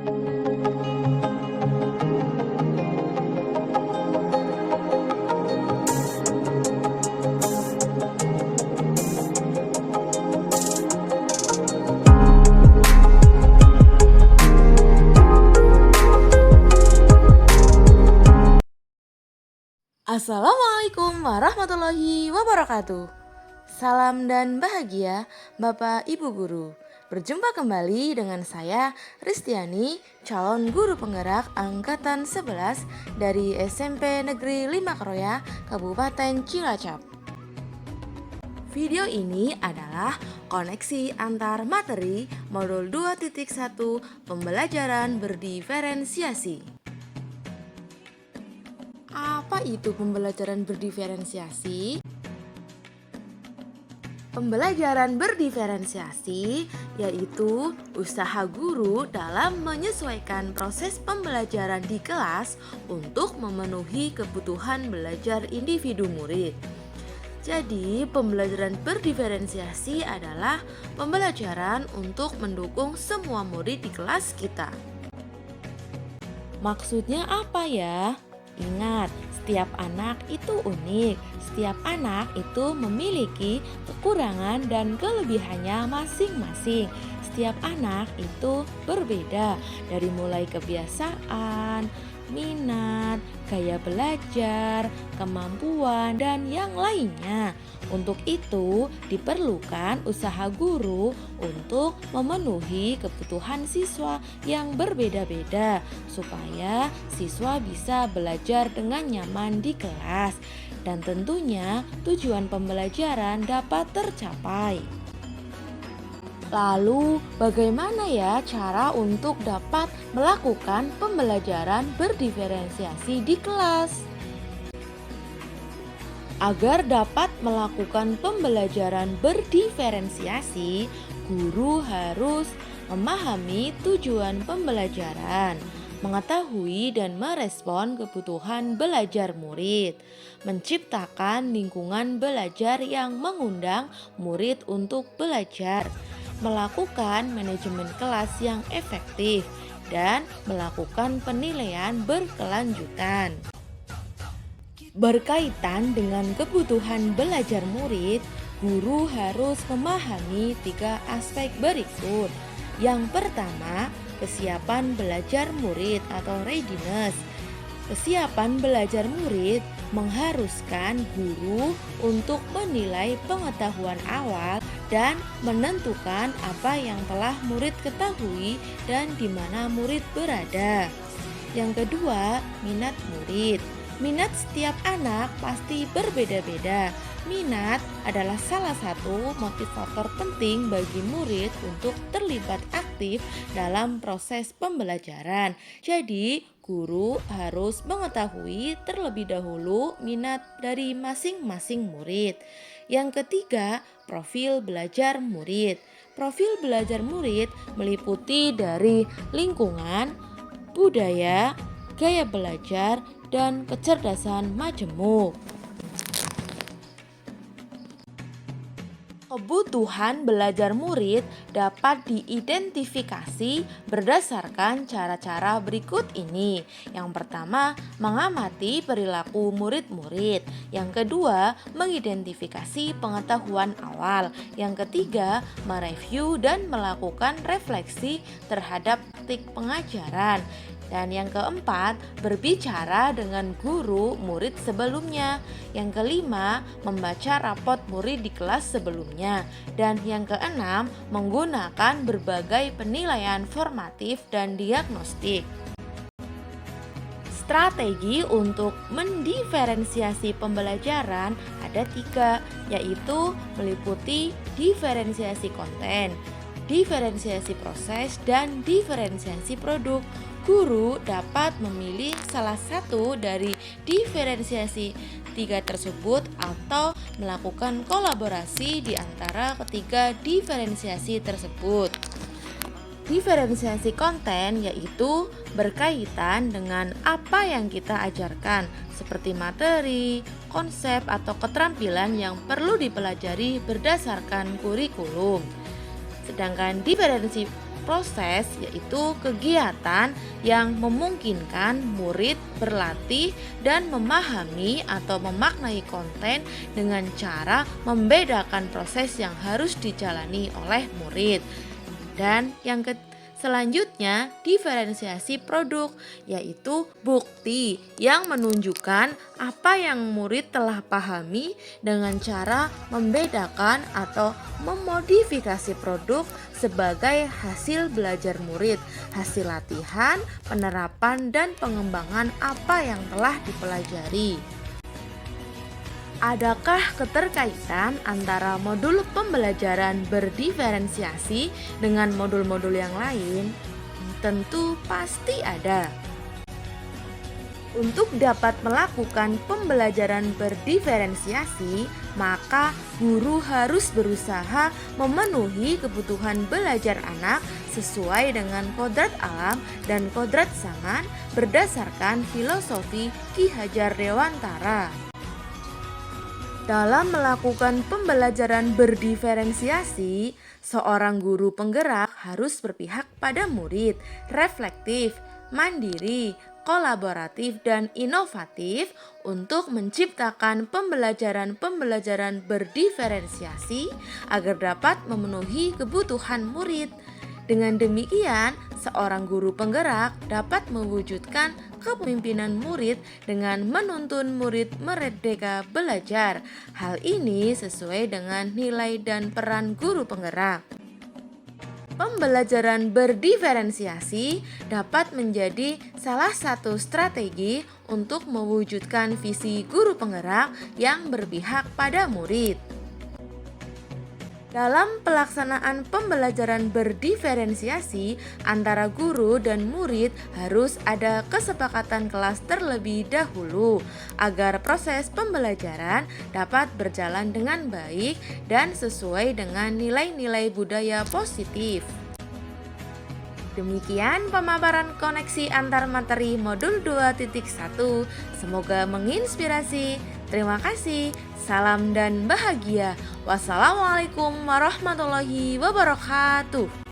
Assalamualaikum warahmatullahi wabarakatuh. Salam dan bahagia Bapak Ibu Guru. Berjumpa kembali dengan saya Ristiani, calon guru penggerak angkatan 11 dari SMP Negeri 5 Kroya, Kabupaten Cilacap. Video ini adalah koneksi antar materi modul 2.1 pembelajaran berdiferensiasi. Apa itu pembelajaran berdiferensiasi? Pembelajaran berdiferensiasi yaitu usaha guru dalam menyesuaikan proses pembelajaran di kelas untuk memenuhi kebutuhan belajar individu murid. Jadi, pembelajaran berdiferensiasi adalah pembelajaran untuk mendukung semua murid di kelas kita. Maksudnya apa ya? Ingat, setiap anak itu unik. Setiap anak itu memiliki kekurangan dan kelebihannya masing-masing. Setiap anak itu berbeda, dari mulai kebiasaan, minat, gaya belajar, kemampuan, dan yang lainnya. Untuk itu, diperlukan usaha guru untuk memenuhi kebutuhan siswa yang berbeda-beda supaya siswa bisa belajar dengan nyaman di kelas dan tentunya tujuan pembelajaran dapat tercapai. Lalu, bagaimana ya cara untuk dapat melakukan pembelajaran berdiferensiasi di kelas? Agar dapat melakukan pembelajaran berdiferensiasi, guru harus memahami tujuan pembelajaran, mengetahui dan merespon kebutuhan belajar murid, menciptakan lingkungan belajar yang mengundang murid untuk belajar, melakukan manajemen kelas yang efektif, dan melakukan penilaian berkelanjutan. Berkaitan dengan kebutuhan belajar murid, guru harus memahami 3 aspek berikut. Yang pertama, kesiapan belajar murid atau readiness. Kesiapan belajar murid mengharuskan guru untuk menilai pengetahuan awal dan menentukan apa yang telah murid ketahui dan di mana murid berada. Yang kedua, minat murid. Minat setiap anak pasti berbeda-beda. Minat adalah salah satu motivator penting bagi murid untuk terlibat aktif dalam proses pembelajaran. Jadi, guru harus mengetahui terlebih dahulu minat dari masing-masing murid. Yang ketiga, profil belajar murid. Profil belajar murid meliputi dari lingkungan, budaya, gaya belajar, dan kecerdasan majemuk. Kebutuhan belajar murid dapat diidentifikasi berdasarkan cara-cara berikut ini. Yang pertama, mengamati perilaku murid-murid. Yang kedua, mengidentifikasi pengetahuan awal. Yang ketiga, mereview dan melakukan refleksi terhadap praktik pengajaran. Dan yang keempat, berbicara dengan guru murid sebelumnya. Yang kelima, membaca rapot murid di kelas sebelumnya. Dan yang keenam, menggunakan berbagai penilaian formatif dan diagnostik. Strategi untuk mendiferensiasi pembelajaran ada 3, yaitu meliputi diferensiasi konten, diferensiasi proses, dan diferensiasi produk. Guru dapat memilih salah satu dari diferensiasi 3 tersebut atau melakukan kolaborasi di antara ketiga diferensiasi tersebut. Diferensiasi konten yaitu berkaitan dengan apa yang kita ajarkan, seperti materi, konsep, atau keterampilan yang perlu dipelajari berdasarkan kurikulum. Sedangkan proses, yaitu kegiatan yang memungkinkan murid berlatih dan memahami atau memaknai konten dengan cara membedakan proses yang harus dijalani oleh murid. Dan yang selanjutnya, diferensiasi produk, yaitu bukti yang menunjukkan apa yang murid telah pahami dengan cara membedakan atau memodifikasi produk sebagai hasil belajar murid, hasil latihan, penerapan, dan pengembangan apa yang telah dipelajari. Adakah keterkaitan antara modul pembelajaran berdiferensiasi dengan modul-modul yang lain? Tentu pasti ada. Untuk dapat melakukan pembelajaran berdiferensiasi, maka guru harus berusaha memenuhi kebutuhan belajar anak sesuai dengan kodrat alam dan kodrat zaman berdasarkan filosofi Ki Hajar Dewantara. Dalam melakukan pembelajaran berdiferensiasi, seorang guru penggerak harus berpihak pada murid, reflektif, mandiri, kolaboratif, dan inovatif untuk menciptakan pembelajaran-pembelajaran berdiferensiasi agar dapat memenuhi kebutuhan murid. Dengan demikian, seorang guru penggerak dapat mewujudkan kepemimpinan murid dengan menuntun murid merdeka belajar. Hal ini sesuai dengan nilai dan peran guru penggerak. Pembelajaran berdiferensiasi dapat menjadi salah satu strategi untuk mewujudkan visi guru penggerak yang berpihak pada murid. Dalam pelaksanaan pembelajaran berdiferensiasi antara guru dan murid harus ada kesepakatan kelas terlebih dahulu agar proses pembelajaran dapat berjalan dengan baik dan sesuai dengan nilai-nilai budaya positif. Demikian pemaparan koneksi antar materi modul 2.1. Semoga menginspirasi. Terima kasih. Salam dan bahagia. Wassalamualaikum warahmatullahi wabarakatuh.